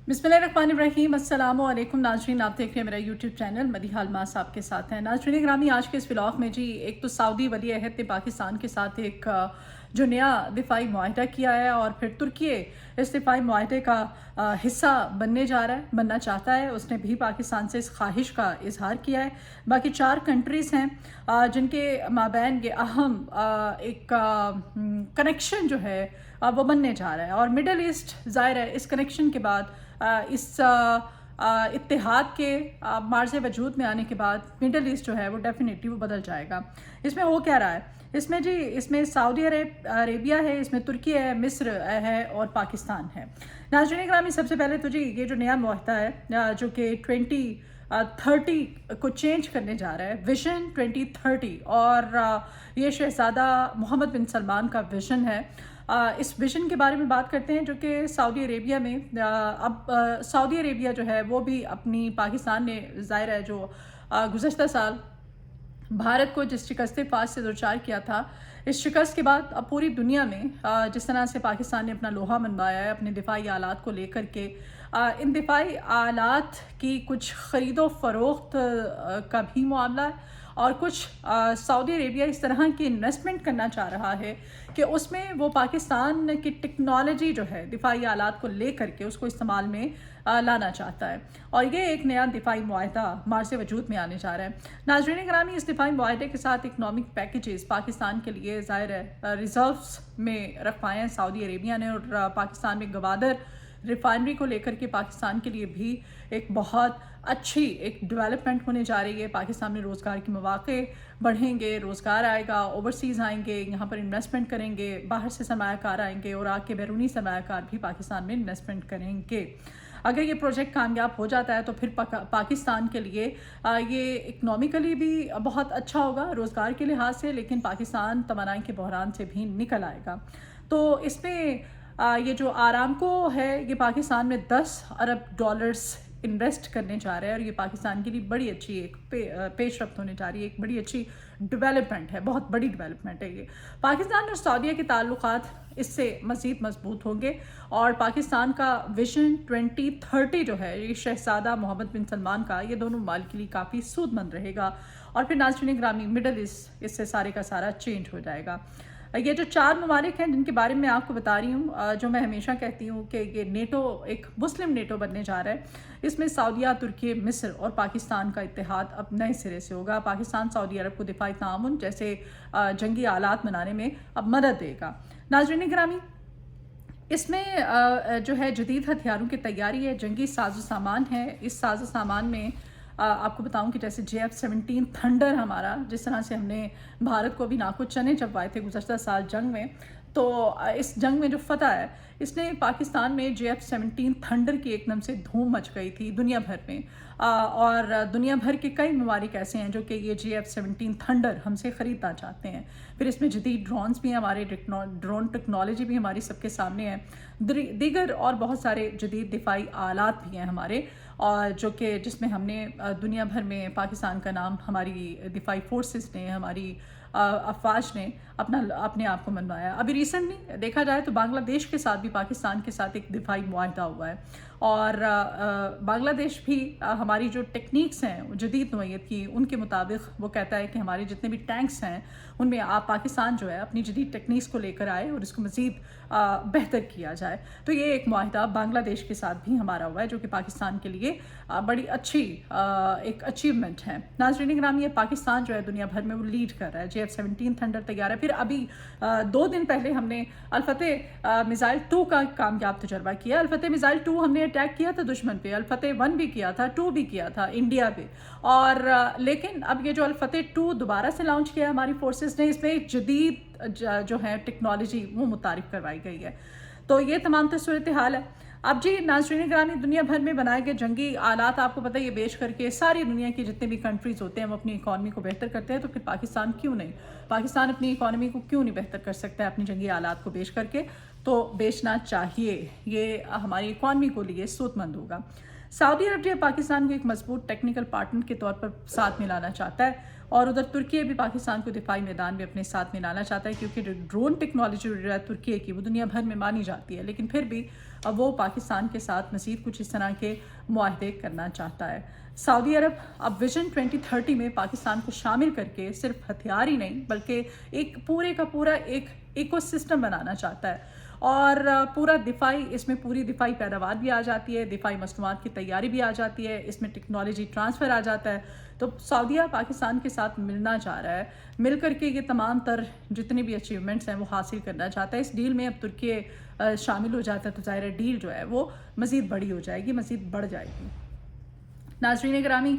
बिस्मिल्लाहिर्रहमानिर्रहीम। अस्सलामु अलैकुम नाज़रीन, आप देख रहे हैं मेरा यूट्यूब चैनल मदीहा अलमास आपके साथ हैं। नाज़रीन ग्रामी, आज के इस व्लॉग में जी एक तो सऊदी वली अहद ने पाकिस्तान के साथ एक जो नया दिफाई मुआहदा किया है और फिर तुर्की इस दिफाई मुआहदे का हिस्सा बनने जा रहा है, बनना चाहता है। उसने भी पाकिस्तान से इस ख्वाहिश का इजहार किया है। बाकी 4 कंट्रीज़ हैं जिनके माबैन ये अहम एक कनेक्शन जो है वो बनने जा रहा है। और मिडल ईस्ट ज़ाहिर है इस कनेक्शन के बाद इस इत्तेहाद के मार्ज़ वजूद में आने के बाद मिडल ईस्ट जो है वो डेफिनेटली वो बदल जाएगा। इसमें हो क्या रहा है, इसमें सऊदी अरेबिया है, इसमें तुर्की है, मिस्र है और पाकिस्तान है। नाज़रीन ग्रामी, सबसे पहले तो जी ये जो नया मुआहदा है जो कि 2030 को चेंज करने जा रहा है, विजन 2030, और ये शहज़ादा मोहम्मद बिन सलमान का विजन है। इस विजन के बारे में बात करते हैं जो कि सऊदी अरेबिया में अब सऊदी अरेबिया जो है वो भी अपनी पाकिस्तान ने ज़ाहिर है जो गुज़श्ता साल भारत को जिस शिकस्त फाश से दो-चार किया था, इस शिकस्त के बाद अब पूरी दुनिया में जिस तरह से पाकिस्तान ने अपना लोहा मनवाया है अपने दिफाई आलात को लेकर के, इन दिफाई आलात की कुछ ख़रीदो फ़रोख्त का भी मामला है और कुछ सऊदी अरेबिया इस तरह की इन्वेस्टमेंट करना चाह रहा है कि उसमें वो पाकिस्तान की टेक्नोलॉजी जो है दिफाई आलात को ले करके उसको इस्तेमाल में लाना चाहता है। और ये एक नया दिफाई मुआहदा मार्ज़ वजूद में आने जा रहा है। नाज़रीन ग्रामी, इस दिफाई मुआहदे के साथ इकनॉमिक पैकेजेस पाकिस्तान के लिए ज़ाहिर है रिज़र्व्स में रखवाए हैं सऊदी अरेबिया ने, और पाकिस्तान में गवादर रिफाइनरी को लेकर के पाकिस्तान के लिए भी एक बहुत अच्छी एक डेवलपमेंट होने जा रही है। पाकिस्तान में रोज़गार के मौक़े बढ़ेंगे, रोज़गार आएगा, ओवरसीज़ आएंगे, यहाँ पर इन्वेस्टमेंट करेंगे, बाहर से सरमायाकार आएंगे और आके बैरूनी सरमायाकार भी पाकिस्तान में इन्वेस्टमेंट करेंगे। अगर ये प्रोजेक्ट कामयाब हो जाता है तो फिर पाकिस्तान के लिए ये इकनॉमिकली भी बहुत अच्छा होगा रोज़गार के लिहाज से, लेकिन पाकिस्तान तवानाई के बहरान से भी निकल आएगा। तो इसमें ये जो आरामको है ये पाकिस्तान में $10 अरब इन्वेस्ट करने जा रहा है, और ये पाकिस्तान के लिए बड़ी अच्छी एक पेशरफ्त होने जा रही है, एक बड़ी अच्छी डेवलपमेंट है, बहुत बड़ी डेवलपमेंट है ये। पाकिस्तान और सऊदीया के ताल्लुकात इससे मज़ीद मजबूत होंगे और पाकिस्तान का विजन 2030 जो है ये शहज़ादा मोहम्मद बिन सलमान का, ये दोनों माल के लिए काफ़ी सूदमंद रहेगा। और फिर नाज़रीन ग्रामी, मिडल ईस्ट इससे सारे का सारा चेंज हो जाएगा। ये जो 4 ममालिक हैं जिनके बारे में मैं आपको बता रही हूँ, जो मैं हमेशा कहती हूँ कि ये नेटो एक मुस्लिम नेटो बनने जा रहा है। इसमें सऊदीया, तुर्की, मिस्र और पाकिस्तान का इत्तेहाद अब नए सिरे से होगा। पाकिस्तान सऊदी अरब को दिफाई ताउन जैसे जंगी आलात बनाने में अब मदद देगा। नाज़रीन ग्रामी, इसमें जो है जदीद हथियारों की तैयारी है, जंगी साजो सामान है। इस साजो सामान में आपको बताऊं कि जैसे JF-17 थंडर हमारा, जिस तरह से हमने भारत को भी नाकुच चने चबवाए थे गुज़श्ता साल जंग में, तो इस जंग में जो फतह है इसने पाकिस्तान में JF-17 थंडर की एकदम से धूम मच गई थी दुनिया भर में। और दुनिया भर के कई ममालिक ऐसे हैं जो कि ये JF-17 थंडर हमसे ख़रीदना चाहते हैं। फिर इसमें जदीद ड्रोन्स भी हैं, हमारे ड्रोन टेक्नोलॉजी भी हमारी सबके सामने है, दीगर और बहुत सारे जदीद दिफाई आलात भी हैं हमारे, और जो कि जिसमें हमने दुनिया भर में पाकिस्तान का नाम हमारी दिफाई फोर्सेस ने, हमारी अफवाज ने अपने आप को मनवाया। अभी रिसेंटली देखा जाए तो बांग्लादेश के साथ भी पाकिस्तान के साथ एक दिफाई मुआहदा हुआ है, और बांग्लादेश भी हमारी जो टेक्निक्स हैं जदीद नोयत की, उनके मुताबिक वो कहता है कि हमारे जितने भी टैंक्स हैं उनमें आप पाकिस्तान जो है अपनी जदीद टेक्निक्स को लेकर आए और इसको मज़ीद बेहतर किया जाए। तो ये एक मुआहदा बांग्लादेश के साथ भी हमारा हुआ है जो कि पाकिस्तान के लिए बड़ी अच्छी एक अचीवमेंट है। नाज़रीन ग्रामी, पाकिस्तान जो है दुनिया भर में वो लीड कर रहा है। JF-17 थंडर तैयार है। फिर अभी 2 दिन पहले हमने अल-फतेह मिज़ाइल 2 का कामयाब तजर्बा किया। अल-फतेह मिज़ाइल 2 हमने अटैक किया था दुश्मन पे, अल-फतेह 1 भी किया था, 2 भी किया था इंडिया पे, और लेकिन अब ये जो अल-फतेह 2 दोबारा से लॉन्च किया हमारी फोर्सेस ने, इसमें एक जदीद जो है टेक्नोलॉजी वो मुतारिफ करवाई गई है। तो ये तमाम सूरत हाल है। अब जी नाज़रीन ग्रामी, दुनिया भर में बनाए गए जंगी आलात आपको पता है ये बेच करके सारी दुनिया की जितने भी कंट्रीज़ होते हैं वो अपनी इकॉनमी को बेहतर करते हैं। तो फिर पाकिस्तान क्यों नहीं, पाकिस्तान अपनी इकॉनमी को क्यों नहीं बेहतर कर सकता है अपनी जंगी आलात को बेच करके? तो बेचना चाहिए, ये हमारी इकॉनमी को लिए सूदमंद होगा। सऊदी अरब जो पाकिस्तान को एक मजबूत टेक्निकल पार्टनर के तौर पर साथ मिलाना चाहता है, और उधर तुर्की भी पाकिस्तान को दिफाई मैदान में अपने साथ मिलाना चाहता है, क्योंकि जो ड्रोन टेक्नोलॉजी जो है तुर्की की वो दुनिया भर में मानी जाती है, लेकिन फिर भी अब वो पाकिस्तान के साथ मज़ीद कुछ इस तरह के मुआहदे करना चाहता है। सऊदी अरब अब विजन 2030 में पाकिस्तान को शामिल करके सिर्फ हथियार ही नहीं बल्कि एक पूरे का पूरा एक इकोसिस्टम बनाना चाहता है, और पूरा दिफाई, इसमें पूरी दिफाई पैदावार भी आ जाती है, दिफाई मसनूआत की तैयारी भी आ जाती है, इसमें टेक्नोलॉजी ट्रांसफ़र आ जाता है। तो सऊदीया पाकिस्तान के साथ मिलना चाह रहा है, मिल करके ये तमाम तर जितने भी अचीवमेंट्स हैं वो हासिल करना चाहता है। इस डील में अब तुर्की शामिल हो जाता है तो ज़ाहिर है डील जो है वो मज़ीद बड़ी हो जाएगी, मज़ीद बढ़ जाएगी। नाज़रीन गिरामी,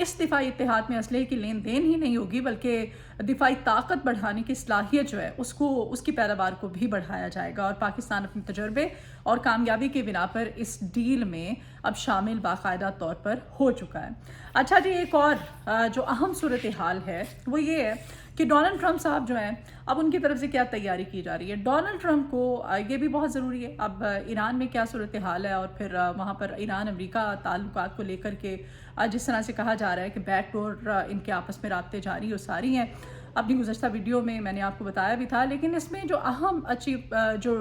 इस दिफाई इत्तेहाद में असलहे की लेन देन ही नहीं होगी बल्कि दिफाई ताकत बढ़ाने की सलाहियत जो है उसकी पैदावार को भी बढ़ाया जाएगा, और पाकिस्तान अपने तजर्बे और कामयाबी के बिना पर इस डील में अब शामिल बाकायदा तौर पर हो चुका है। अच्छा जी, एक और जो अहम सूरत हाल है वो ये है कि डोनाल्ड ट्रंप साहब जो हैं, अब उनकी तरफ से क्या तैयारी की जा रही है। डोनाल्ड ट्रंप को ये भी बहुत ज़रूरी है अब ईरान में क्या सूरत हाल है, और फिर वहाँ पर ईरान अमेरिका ताल्लुकात को लेकर के जिस तरह से कहा जा रहा है कि बैकडोर इनके आपस में राब्ते जारी और सारी हैं। अपनी गुज़श्ता वीडियो में मैंने आपको बताया भी था, लेकिन इसमें जो अहम जो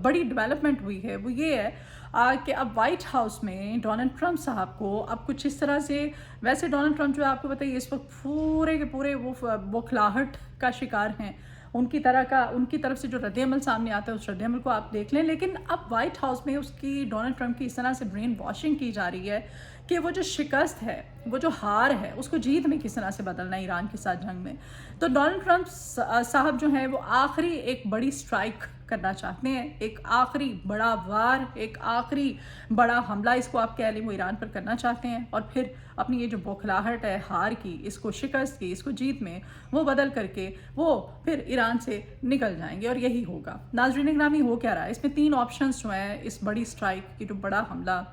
बड़ी डेवलपमेंट हुई है वो ये है कि अब वाइट हाउस में डोनाल्ड ट्रंप साहब को अब कुछ इस तरह से, वैसे डोनाल्ड ट्रंप जो है आपको बताइए इस वक्त पूरे के पूरे वो बौखलाहट का शिकार हैं, उनकी तरफ से जो रद्द-ए-अमल सामने आता है उस रद्द-ए-अमल को आप देख लें। लेकिन अब वाइट हाउस में उसकी डोनाल्ड ट्रंप की इस तरह से ब्रेन वॉशिंग की जा रही है कि वो जो शिकस्त है, वो जो हार है, उसको जीत में किस तरह से बदलना है ईरान के साथ जंग में। तो डोनाल्ड ट्रंप साहब जो हैं वो आखिरी एक बड़ी स्ट्राइक करना चाहते हैं, एक आखिरी बड़ा वार, एक आखिरी बड़ा हमला इसको आप कह लें, वो ईरान पर करना चाहते हैं, और फिर अपनी ये जो बौखलाहट है हार की, इसको शिकस्त की, इसको जीत में वो बदल करके वो फिर ईरान से निकल जाएंगे, और यही होगा। नाज़रीन गिरामी, हो क्या रहा है इसमें, तीन ऑप्शंस जो हैं इस बड़ी स्ट्राइक की, जो बड़ा हमला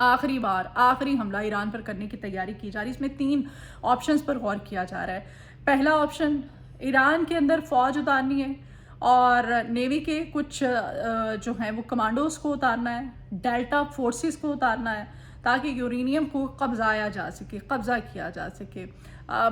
आखिरी हमला ईरान पर करने की तैयारी की जा रही है, इसमें तीन ऑप्शंस पर गौर किया जा रहा है। पहला ऑप्शन, ईरान के अंदर फ़ौज उतारनी है और नेवी के कुछ जो हैं वो कमांडोज़ को उतारना है, डेल्टा फोर्सेस को उतारना है, ताकि यूरेनियम को कब्ज़ा किया जा सके।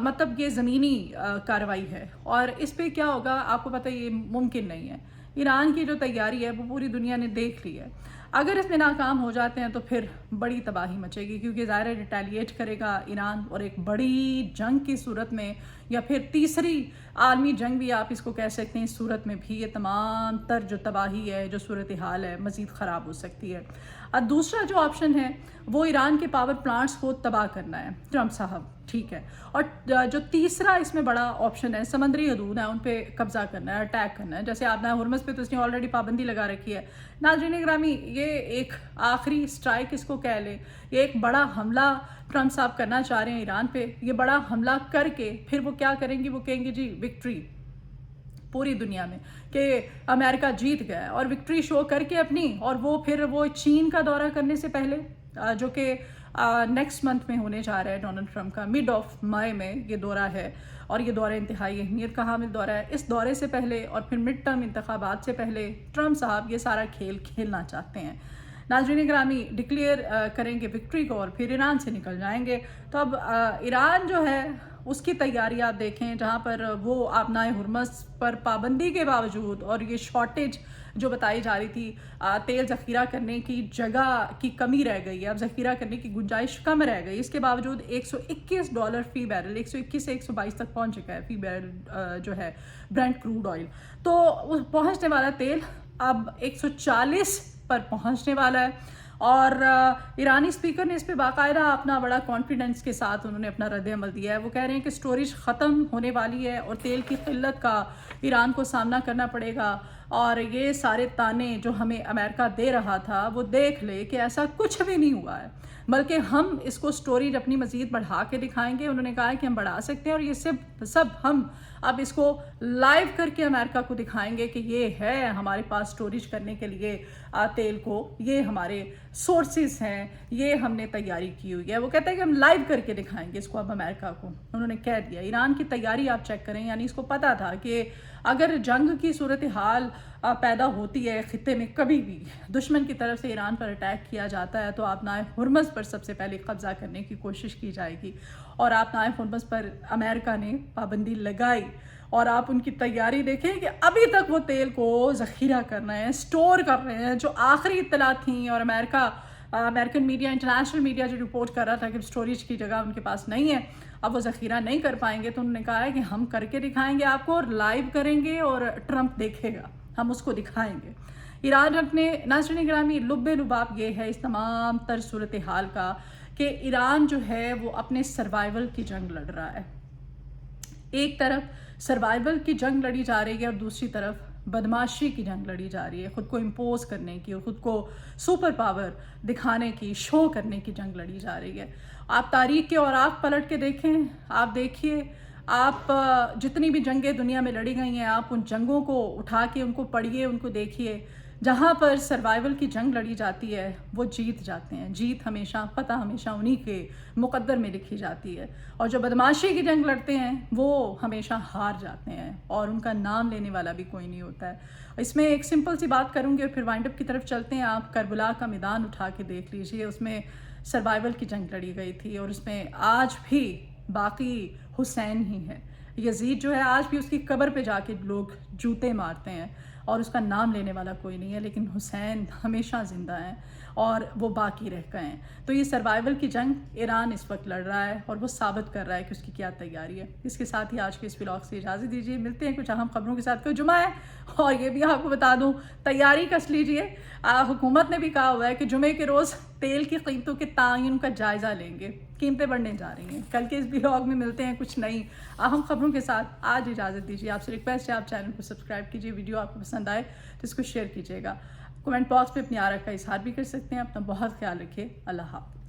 मतलब ये ज़मीनी कार्रवाई है, और इस पे क्या होगा आपको पता है, ये मुमकिन नहीं है। ईरान की जो तैयारी है वो पूरी दुनिया ने देख ली है। अगर इसमें नाकाम हो जाते हैं तो फिर बड़ी तबाही मचेगी, क्योंकि ज़ाहिर है रिटेलिएट करेगा ईरान, और एक बड़ी जंग की सूरत में, या फिर तीसरी आलमी जंग भी आप इसको कह सकते हैं, इस सूरत में भी ये तमाम तर जो तबाही है, जो सूरत हाल है, मज़ीद ख़राब हो सकती है। और दूसरा जो ऑप्शन है वो ईरान के पावर प्लांट्स को तबाह करना है ट्रंप साहब, ठीक है। और जो तीसरा इसमें बड़ा ऑप्शन है, समंदरी हदूद है उन पे कब्ज़ा करना है, अटैक करना है। जैसे आपने हुर्मुज़ पे तो इसने ऑलरेडी पाबंदी लगा रखी है। नाज़रीन गिरामी, ये एक आखिरी स्ट्राइक इसको कह लें, ये एक बड़ा हमला ट्रंप साहब करना चाह रहे हैं ईरान पे। ये बड़ा हमला करके फिर वो क्या करेंगे, वो कहेंगे जी विक्ट्री पूरी दुनिया में, कि अमेरिका जीत गया है, और विक्ट्री शो करके अपनी, और वो चीन का दौरा करने से पहले, जो कि नेक्स्ट मंथ में होने जा रहा है डोनाल्ड ट्रंप का, मिड ऑफ मई में ये दौरा है, और ये दौरा इंतहाई अहमियत का हामिल दौरा है। इस दौरे से पहले और फिर मिड टर्म इंतखाबात से पहले ट्रंप साहब ये सारा खेल खेलना चाहते हैं। नाज़रीन गिरामी, डिक्लेयर करेंगे विक्ट्री को और फिर ईरान से निकल जाएंगे। तो अब ईरान जो है उसकी तैयारी आप देखें, जहाँ पर वो आबनाए हुर्मुज़ पर पाबंदी के बावजूद, और ये शॉर्टेज जो बताई जा रही थी, तेल ज़ख़ीरा करने की जगह की कमी रह गई है, अब ज़ख़ीरा करने की गुंजाइश कम रह गई, इसके बावजूद $121 फ़ी बैरल, 121 से 122 तक पहुँच चुका है फ़ी बैरल जो है ब्रेंट क्रूड ऑयल। तो पहुँचने वाला तेल अब 140 पर पहुँचने वाला है, और ईरानी स्पीकर ने इस पे बाकायदा अपना बड़ा कॉन्फिडेंस के साथ उन्होंने अपना रद्द-ए-अमल दिया है। वो कह रहे हैं कि स्टोरेज ख़त्म होने वाली है और तेल की किल्लत का ईरान को सामना करना पड़ेगा, और ये सारे ताने जो हमें अमेरिका दे रहा था वो देख ले कि ऐसा कुछ भी नहीं हुआ है, बल्कि हम इसको स्टोरेज अपनी मज़ीद बढ़ा के दिखाएंगे। उन्होंने कहा है कि हम बढ़ा सकते हैं, और ये सब हम अब इसको लाइव करके अमेरिका को दिखाएंगे कि ये है हमारे पास स्टोरेज करने के लिए तेल को, ये हमारे सोर्सेज हैं, ये हमने तैयारी की हुई है। वो कहते हैं कि हम लाइव करके दिखाएंगे इसको अब अमेरिका को, उन्होंने कह दिया। ईरान की तैयारी आप चेक करें, यानी इसको पता था कि अगर जंग की सूरत हाल پیدا ہوتی ہے خطے میں، کبھی بھی دشمن کی طرف سے ایران پر اٹیک کیا جاتا ہے تو آبنائے ہرمز پر سب سے پہلے قبضہ کرنے کی کوشش کی جائے گی، اور آبنائے ہرمز پر امریکہ نے پابندی لگائی، اور آپ ان کی تیاری دیکھیں کہ ابھی تک وہ تیل کو ذخیرہ کر رہے ہیں، سٹور کر رہے ہیں۔ جو آخری اطلاعات تھیں، اور امریکن میڈیا، انٹرنیشنل میڈیا جو رپورٹ کر رہا تھا کہ اسٹوریج کی جگہ ان کے پاس نہیں ہے، اب وہ ذخیرہ نہیں کر پائیں گے، تو انہوں نے کہا ہے کہ ہم کر کے دکھائیں گے آپ کو، اور لائیو کریں گے، اور ٹرمپ دیکھے گا، ہم اس کو دکھائیں گے۔ ایران اپنے ناظرین گرامی لب لباب یہ ہے اس تمام تر صورتحال کا کہ ایران جو ہے وہ اپنے سروائیول کی جنگ لڑ رہا ہے۔ ایک طرف سروائیول کی جنگ لڑی جا رہی ہے، اور دوسری طرف بدماشی کی جنگ لڑی جا رہی ہے، خود کو امپوز کرنے کی اور خود کو سپر پاور دکھانے کی، شو کرنے کی جنگ لڑی جا رہی ہے۔ آپ تاریخ کے اوراق پلٹ کے دیکھیں، آپ دیکھیے، آپ جتنی بھی جنگیں دنیا میں لڑی گئی ہیں، آپ ان جنگوں کو اٹھا کے ان کو پڑھیے، ان کو دیکھیے، جہاں پر سروائیول کی جنگ لڑی جاتی ہے وہ جیت جاتے ہیں، جیت ہمیشہ، فتح ہمیشہ انہی کے مقدر میں لکھی جاتی ہے، اور جو بدماشی کی جنگ لڑتے ہیں وہ ہمیشہ ہار جاتے ہیں، اور ان کا نام لینے والا بھی کوئی نہیں ہوتا ہے۔ اس میں ایک سمپل سی بات کروں گی اور پھر وائنڈ اپ کی طرف چلتے ہیں۔ آپ کربلا کا میدان اٹھا کے دیکھ لیجئے، اس میں سروائیول کی جنگ لڑی گئی تھی، اور اس میں آج بھی باقی حسین ہی ہے۔ یزید جو ہے آج بھی اس کی قبر پہ جا کے لوگ جوتے مارتے ہیں، اور اس کا نام لینے والا کوئی نہیں ہے، لیکن حسین ہمیشہ زندہ ہیں اور وہ باقی رہ گئے ہیں۔ تو یہ سروائیول کی جنگ ایران اس وقت لڑ رہا ہے، اور وہ ثابت کر رہا ہے کہ اس کی کیا تیاری ہے۔ اس کے ساتھ ہی آج کے اس ولاگ سے اجازت دیجیے، ملتے ہیں کچھ اہم خبروں کے ساتھ۔ کوئی جمعہ ہے، اور یہ بھی آپ کو بتا دوں، تیاری کس لیجیے، حکومت نے بھی کہا ہوا ہے کہ جمعے کے روز تیل کی قیمتوں کے تعین کا جائزہ لیں گے، قیمتیں بڑھنے جا رہی ہیں۔ کل کے اس ولاگ میں ملتے ہیں کچھ نئی اہم خبروں کے ساتھ۔ آج اجازت دیجیے، آپ سے ریکویسٹ ہے آپ چینل کو سبسکرائب کیجیے، ویڈیو آپ کو پسند آئے تو اس کو شیئر کیجیے گا، کمنٹ باکس پہ اپنی آراء کا اظہار بھی کر سکتے ہیں۔ اپنا بہت خیال رکھیے، اللہ حافظ۔